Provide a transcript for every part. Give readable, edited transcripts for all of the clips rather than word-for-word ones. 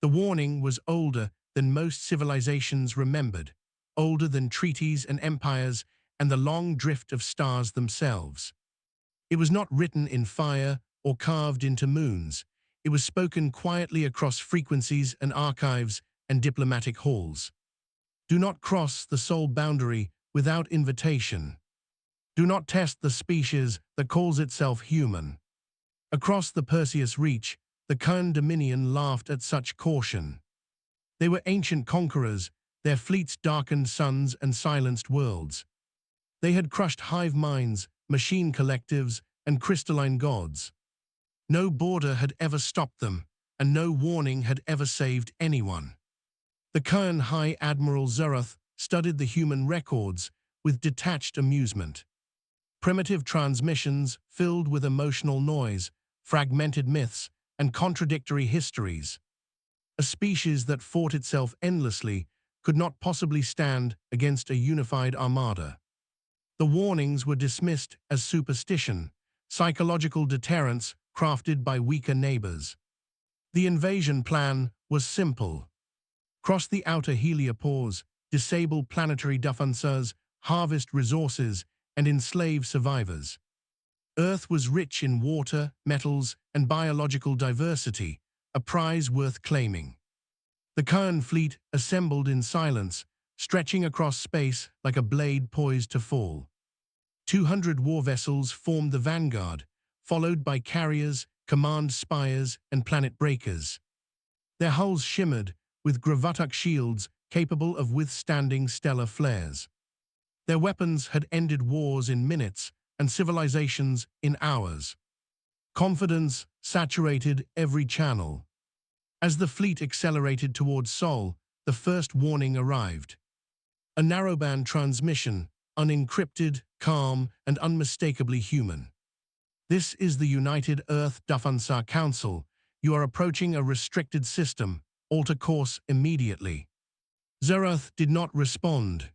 The warning was older than most civilizations remembered, older than treaties and empires and the long drift of stars themselves. It was not written in fire or carved into moons. It was spoken quietly across frequencies and archives and diplomatic halls. Do not cross the soul boundary without invitation. Do not test the species that calls itself human. Across the Perseus Reach, the Kern Dominion laughed at such caution. They were ancient conquerors, their fleets darkened suns and silenced worlds. They had crushed hive minds, machine collectives, and crystalline gods. No border had ever stopped them, and no warning had ever saved anyone. The Kern High Admiral Zurath studied the human records with detached amusement. Primitive transmissions filled with emotional noise, fragmented myths, and contradictory histories. A species that fought itself endlessly could not possibly stand against a unified armada. The warnings were dismissed as superstition, psychological deterrents crafted by weaker neighbors. The invasion plan was simple. Cross the outer heliopause, disable planetary defenses, harvest resources, and enslave survivors. Earth was rich in water, metals, and biological diversity, a prize worth claiming. The Kern fleet assembled in silence, stretching across space like a blade poised to fall. 200 war vessels formed the vanguard, followed by carriers, command spires, and planet breakers. Their hulls shimmered with gravitic shields capable of withstanding stellar flares. Their weapons had ended wars in minutes and civilizations in hours. Confidence saturated every channel. As the fleet accelerated towards Sol, the first warning arrived. A narrowband transmission, unencrypted, calm, and unmistakably human. This is the United Earth Defense Council. You are approaching a restricted system. Alter course immediately. Zurath did not respond.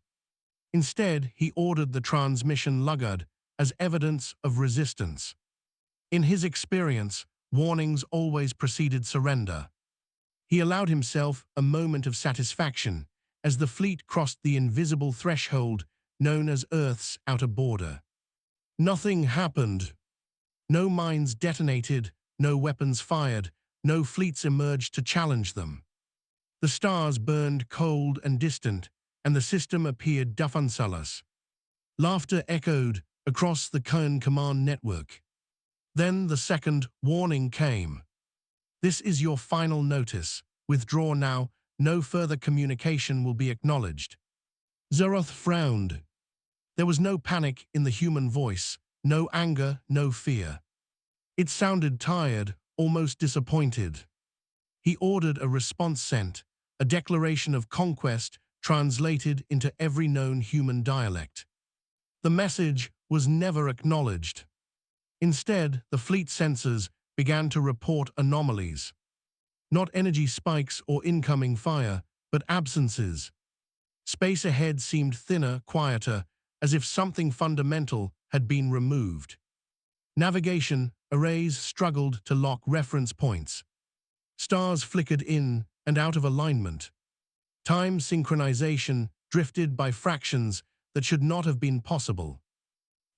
Instead, he ordered the transmission luggered as evidence of resistance. In his experience, warnings always preceded surrender. He allowed himself a moment of satisfaction as the fleet crossed the invisible threshold known as Earth's outer border. Nothing happened. No mines detonated, no weapons fired, no fleets emerged to challenge them. The stars burned cold and distant, and the system appeared defenseless. Laughter echoed across the Kern command network. Then the second warning came. This is your final notice. Withdraw now. No further communication will be acknowledged. Zurath frowned. There was no panic in the human voice, no anger, no fear. It sounded tired, almost disappointed. He ordered a response sent, a declaration of conquest translated into every known human dialect. The message was never acknowledged. Instead, the fleet sensors began to report anomalies. Not energy spikes or incoming fire, but absences. Space ahead seemed thinner, quieter, as if something fundamental had been removed. Navigation arrays struggled to lock reference points. Stars flickered in and out of alignment. Time synchronization drifted by fractions that should not have been possible.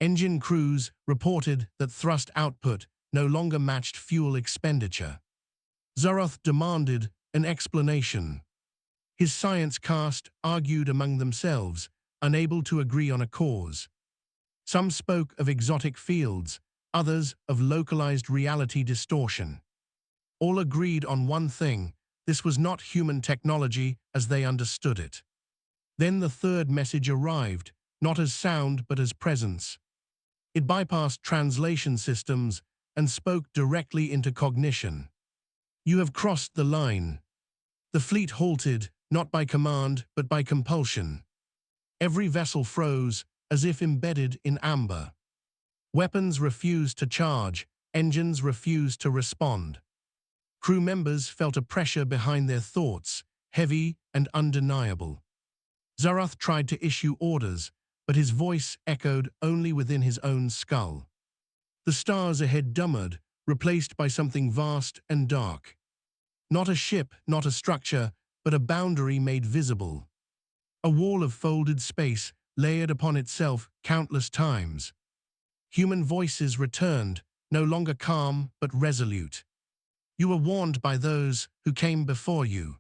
Engine crews reported that thrust output no longer matched fuel expenditure. Zurath demanded an explanation. His science cast argued among themselves, unable to agree on a cause. Some spoke of exotic fields, others of localized reality distortion. All agreed on one thing: this was not human technology as they understood it. Then the third message arrived, not as sound but as presence. It bypassed translation systems and spoke directly into cognition. You have crossed the line. The fleet halted, not by command but by compulsion. Every vessel froze, as if embedded in amber. Weapons refused to charge, engines refused to respond. Crew members felt a pressure behind their thoughts, heavy and undeniable. Zurath tried to issue orders, but his voice echoed only within his own skull. The stars ahead dumbered, replaced by something vast and dark. Not a ship, not a structure, but a boundary made visible. A wall of folded space layered upon itself countless times. Human voices returned, no longer calm but resolute. You were warned by those who came before you.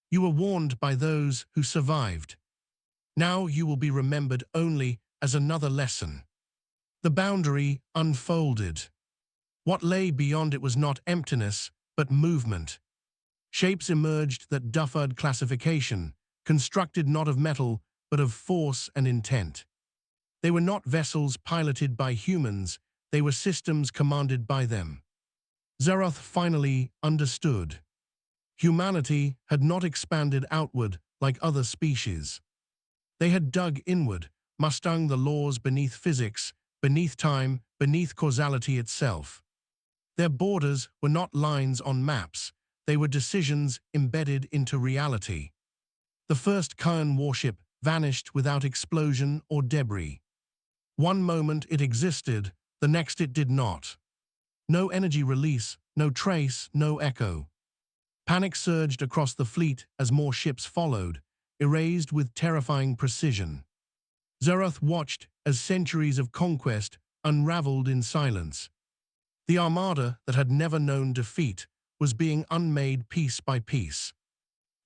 You were warned by those who survived. Now you will be remembered only as another lesson. The boundary unfolded. What lay beyond it was not emptiness, but movement. Shapes emerged that defied classification, constructed not of metal, but of force and intent. They were not vessels piloted by humans, they were systems commanded by them. Zeroth finally understood. Humanity had not expanded outward like other species. They had dug inward, mustang the laws beneath physics, beneath time, beneath causality itself. Their borders were not lines on maps, they were decisions embedded into reality. The first Kayan warship vanished without explosion or debris. One moment it existed, the next it did not. No energy release, no trace, no echo. Panic surged across the fleet as more ships followed, erased with terrifying precision. Zeroth watched as centuries of conquest unraveled in silence. The armada that had never known defeat was being unmade piece by piece.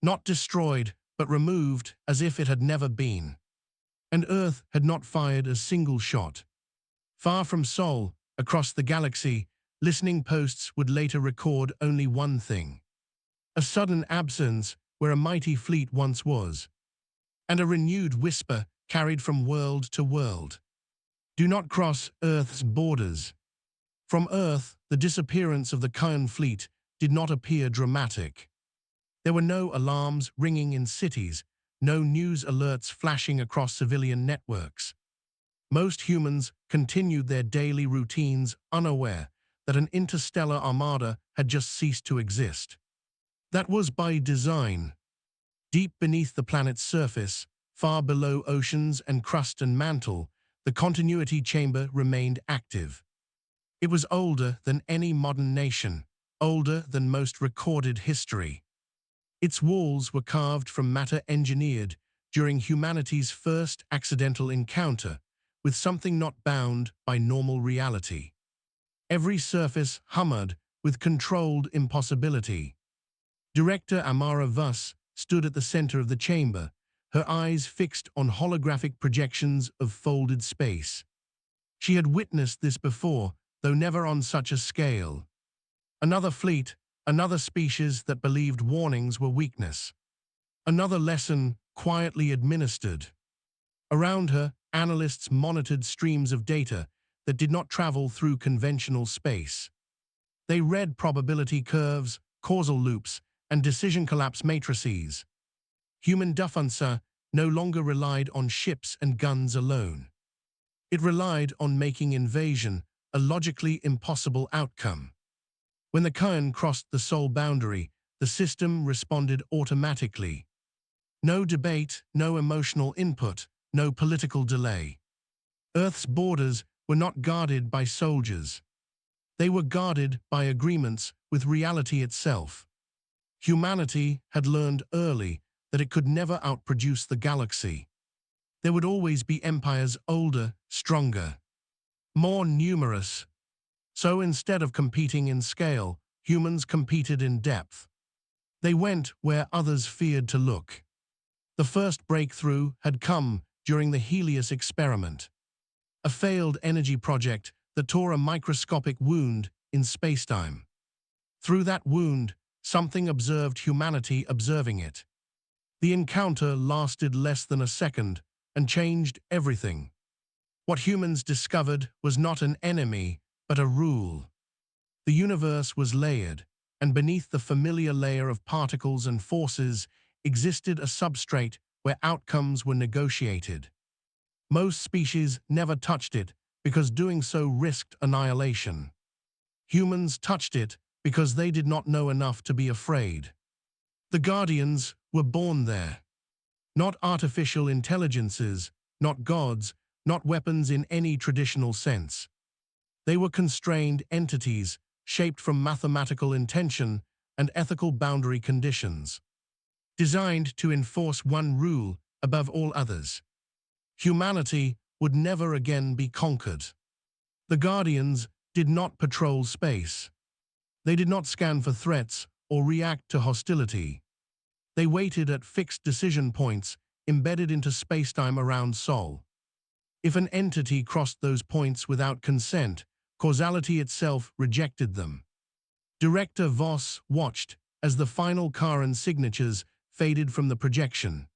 Not destroyed, but removed as if it had never been. And Earth had not fired a single shot. Far from Sol, across the galaxy, listening posts would later record only one thing: a sudden absence where a mighty fleet once was, and a renewed whisper carried from world to world. Do not cross Earth's borders. From Earth, the disappearance of the Kayan fleet did not appear dramatic. There were no alarms ringing in cities, no news alerts flashing across civilian networks. Most humans continued their daily routines unaware that an interstellar armada had just ceased to exist. That was by design. Deep beneath the planet's surface, far below oceans and crust and mantle, the continuity chamber remained active. It was older than any modern nation, older than most recorded history. Its walls were carved from matter engineered during humanity's first accidental encounter with something not bound by normal reality. Every surface hummed with controlled impossibility. Director Amara Vuss stood at the center of the chamber, her eyes fixed on holographic projections of folded space. She had witnessed this before, though never on such a scale. Another fleet, another species that believed warnings were weakness. Another lesson quietly administered. Around her, analysts monitored streams of data that did not travel through conventional space. They read probability curves, causal loops, and decision collapse matrices. Human defense no longer relied on ships and guns alone. It relied on making invasion a logically impossible outcome. When the Kayan crossed the Sol boundary, the system responded automatically. No debate, no emotional input, no political delay. Earth's borders were not guarded by soldiers. They were guarded by agreements with reality itself. Humanity had learned early that it could never outproduce the galaxy. There would always be empires older, stronger, more numerous. So instead of competing in scale, humans competed in depth. They went where others feared to look. The first breakthrough had come during the Helios experiment, a failed energy project that tore a microscopic wound in spacetime. Through that wound, something observed humanity observing it. The encounter lasted less than a second and changed everything. What humans discovered was not an enemy, but a rule. The universe was layered, and beneath the familiar layer of particles and forces existed a substrate where outcomes were negotiated. Most species never touched it because doing so risked annihilation. Humans touched it because they did not know enough to be afraid. The Guardians were born there. Not artificial intelligences, not gods, not weapons in any traditional sense. They were constrained entities, shaped from mathematical intention and ethical boundary conditions, designed to enforce one rule above all others. Humanity would never again be conquered. The Guardians did not patrol space. They did not scan for threats or react to hostility. They waited at fixed decision points embedded into spacetime around Sol. If an entity crossed those points without consent, causality itself rejected them. Director Voss watched as the final Karen signatures faded from the projection.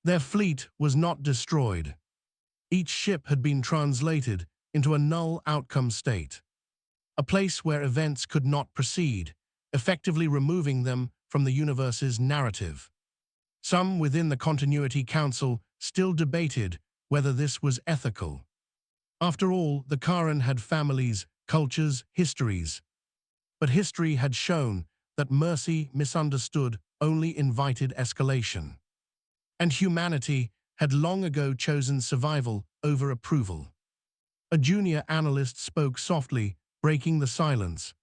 Their fleet was not destroyed. Each ship had been translated into a null outcome state, a place where events could not proceed, effectively removing them from the universe's narrative. Some within the Continuity Council still debated whether this was ethical. After all, the Karen had families, cultures, histories. But history had shown that mercy misunderstood only invited escalation. And humanity had long ago chosen survival over approval. A junior analyst spoke softly, breaking the silence.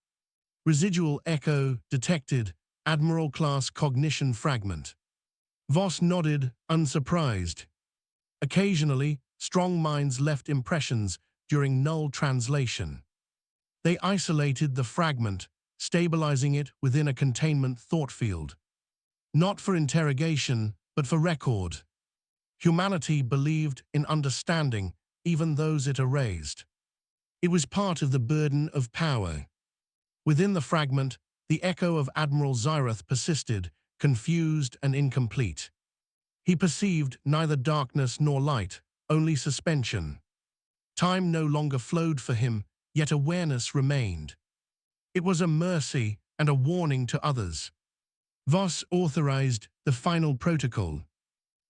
Residual echo detected, Admiral-class cognition fragment. Voss nodded, unsurprised. Occasionally, strong minds left impressions during null translation. They isolated the fragment, stabilizing it within a containment thought field. Not for interrogation, but for record. Humanity believed in understanding even those it erased. It was part of the burden of power. Within the fragment, the echo of Admiral Zirath persisted, confused and incomplete. He perceived neither darkness nor light, only suspension. Time no longer flowed for him, yet awareness remained. It was a mercy and a warning to others. Voss authorized the final protocol.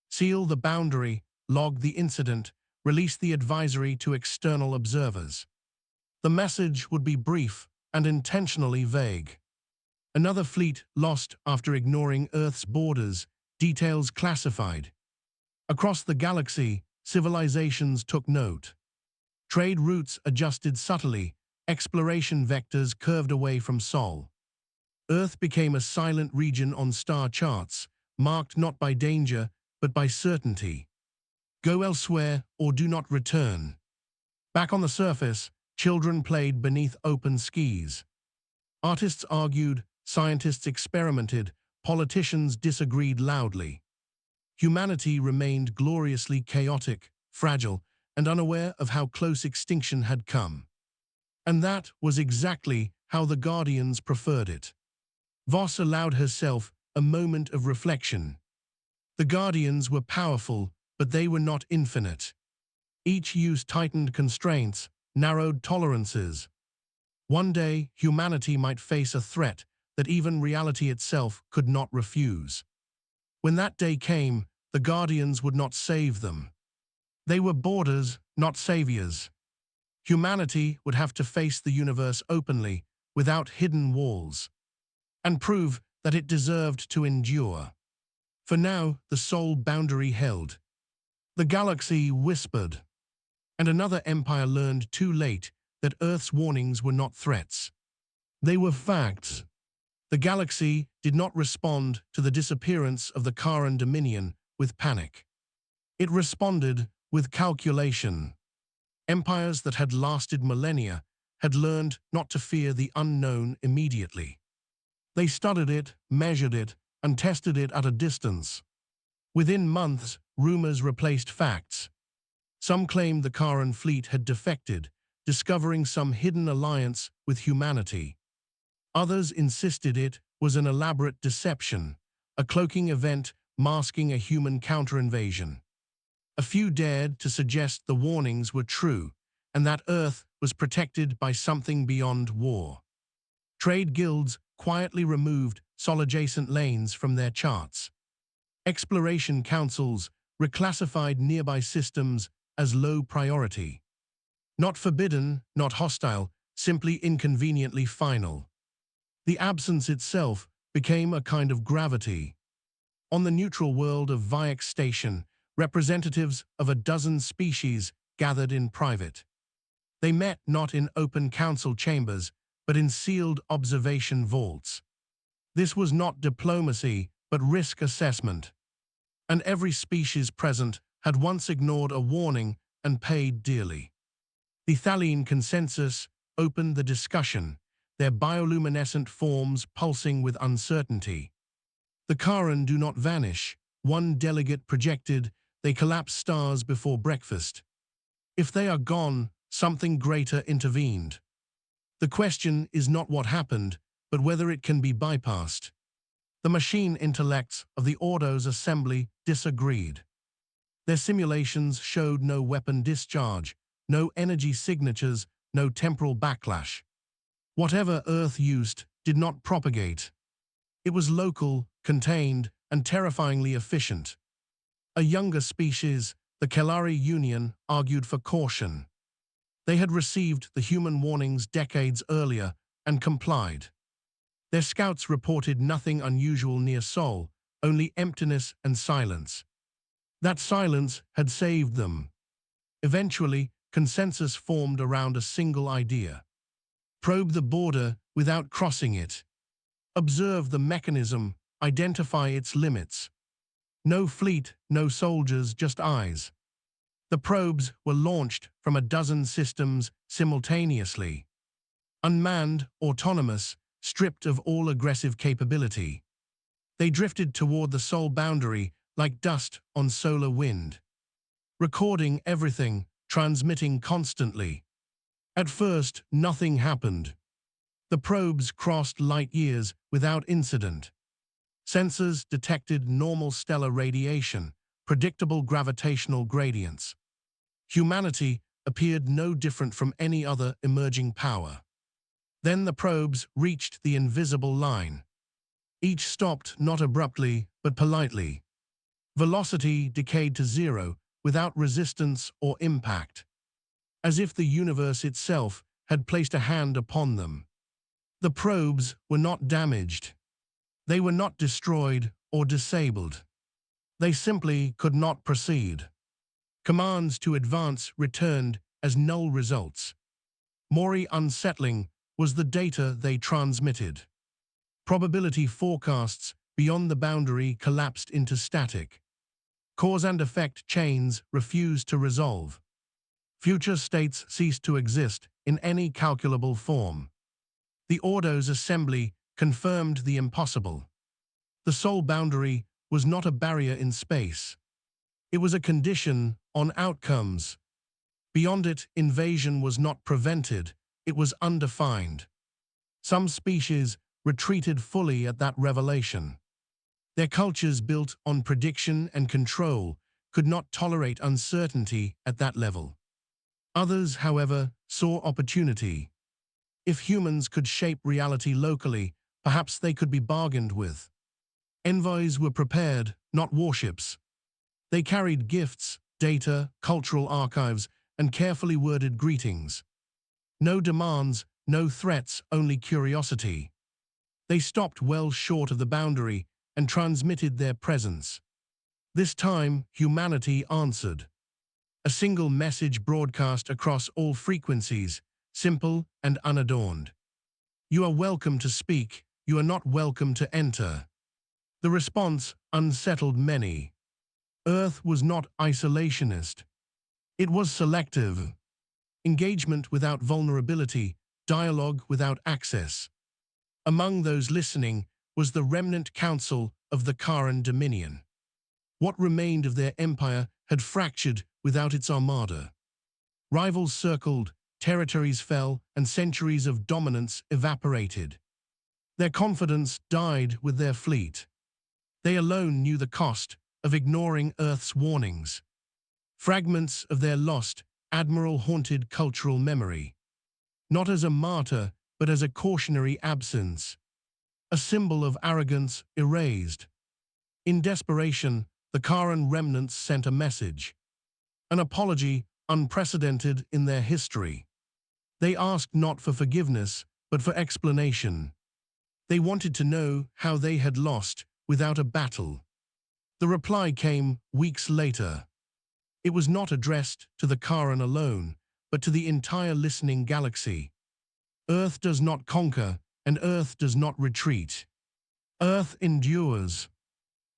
Seal the boundary, log the incident, release the advisory to external observers. The message would be brief and intentionally vague. Another fleet lost after ignoring Earth's borders, details classified. Across the galaxy, civilizations took note. Trade routes adjusted subtly, exploration vectors curved away from Sol. Earth became a silent region on star charts, marked not by danger, but by certainty. Go elsewhere or do not return. Back on the surface, children played beneath open skies. Artists argued, scientists experimented, politicians disagreed loudly. Humanity remained gloriously chaotic, fragile, and unaware of how close extinction had come. And that was exactly how the Guardians preferred it. Voss allowed herself a moment of reflection. The Guardians were powerful, but they were not infinite. Each use tightened constraints, narrowed tolerances. One day, humanity might face a threat that even reality itself could not refuse. When that day came, the Guardians would not save them. They were borders, not saviors. Humanity would have to face the universe openly, without hidden walls, and prove that it deserved to endure. For now, the sole boundary held. The galaxy whispered, and another empire learned too late that Earth's warnings were not threats. They were facts. The galaxy did not respond to the disappearance of the Karen Dominion with panic. It responded with calculation. Empires that had lasted millennia had learned not to fear the unknown immediately. They studied it, measured it, and tested it at a distance. Within months, rumors replaced facts. Some claimed the Karen fleet had defected, discovering some hidden alliance with humanity. Others insisted it was an elaborate deception, a cloaking event masking a human counter-invasion. A few dared to suggest the warnings were true, and that Earth was protected by something beyond war. Trade guilds quietly removed Sol-adjacent lanes from their charts. Exploration councils reclassified nearby systems as low priority. Not forbidden, not hostile, simply inconveniently final. The absence itself became a kind of gravity. On the neutral world of Vieques Station, representatives of a dozen species gathered in private. They met not in open council chambers, but in sealed observation vaults. This was not diplomacy, but risk assessment. And every species present had once ignored a warning and paid dearly. The Thaline consensus opened the discussion, their bioluminescent forms pulsing with uncertainty. The Charon do not vanish, one delegate projected, they collapse stars before breakfast. If they are gone, something greater intervened. The question is not what happened, but whether it can be bypassed. The machine intellects of the Ordo's assembly disagreed. Their simulations showed no weapon discharge, no energy signatures, no temporal backlash. Whatever Earth used did not propagate. It was local, contained, and terrifyingly efficient. A younger species, the Kelari Union, argued for caution. They had received the human warnings decades earlier and complied. Their scouts reported nothing unusual near Sol, only emptiness and silence. That silence had saved them. Eventually, consensus formed around a single idea. Probe the border without crossing it. Observe the mechanism, identify its limits. No fleet, no soldiers, just eyes. The probes were launched from a dozen systems simultaneously. Unmanned, autonomous, stripped of all aggressive capability. They drifted toward the Sol boundary like dust on solar wind. Recording everything, transmitting constantly. At first, nothing happened. The probes crossed light years without incident. Sensors detected normal stellar radiation, predictable gravitational gradients. Humanity appeared no different from any other emerging power. Then the probes reached the invisible line. Each stopped not abruptly, but politely. Velocity decayed to zero, without resistance or impact. As if the universe itself had placed a hand upon them. The probes were not damaged. They were not destroyed or disabled. They simply could not proceed. Commands to advance returned as null results. More unsettling was the data they transmitted. Probability forecasts beyond the boundary collapsed into static. Cause and effect chains refused to resolve. Future states ceased to exist in any calculable form. The Ordo's assembly confirmed the impossible. The Sol boundary was not a barrier in space. It was a condition on outcomes. Beyond it, invasion was not prevented, it was undefined. Some species retreated fully at that revelation. Their cultures built on prediction and control could not tolerate uncertainty at that level. Others, however, saw opportunity. If humans could shape reality locally, perhaps they could be bargained with. Envoys were prepared, not warships. They carried gifts, data, cultural archives, and carefully worded greetings. No demands, no threats, only curiosity. They stopped well short of the boundary and transmitted their presence. This time, humanity answered. A single message broadcast across all frequencies, simple and unadorned. You are welcome to speak, you are not welcome to enter. The response unsettled many. Earth was not isolationist. It was selective. Engagement without vulnerability, dialogue without access. Among those listening was the remnant council of the Charon Dominion. What remained of their empire had fractured without its armada. Rivals circled, territories fell, and centuries of dominance evaporated. Their confidence died with their fleet. They alone knew the cost of ignoring Earth's warnings. Fragments of their lost, admiral-haunted cultural memory. Not as a martyr, but as a cautionary absence. A symbol of arrogance erased. In desperation, the Charon remnants sent a message. An apology unprecedented in their history. They asked not for forgiveness, but for explanation. They wanted to know how they had lost without a battle. The reply came weeks later. It was not addressed to the Charon alone, but to the entire listening galaxy. Earth does not conquer, and Earth does not retreat. Earth endures.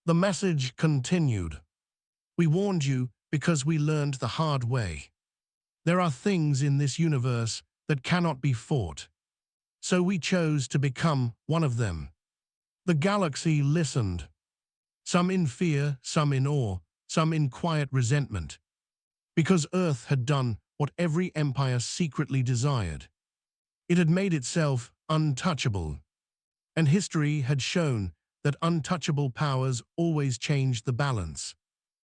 The message continued. We warned you because we learned the hard way. There are things in this universe that cannot be fought. So we chose to become one of them. The galaxy listened. Some in fear, some in awe, some in quiet resentment. Because Earth had done what every empire secretly desired. It had made itself untouchable. And history had shown that untouchable powers always changed the balance.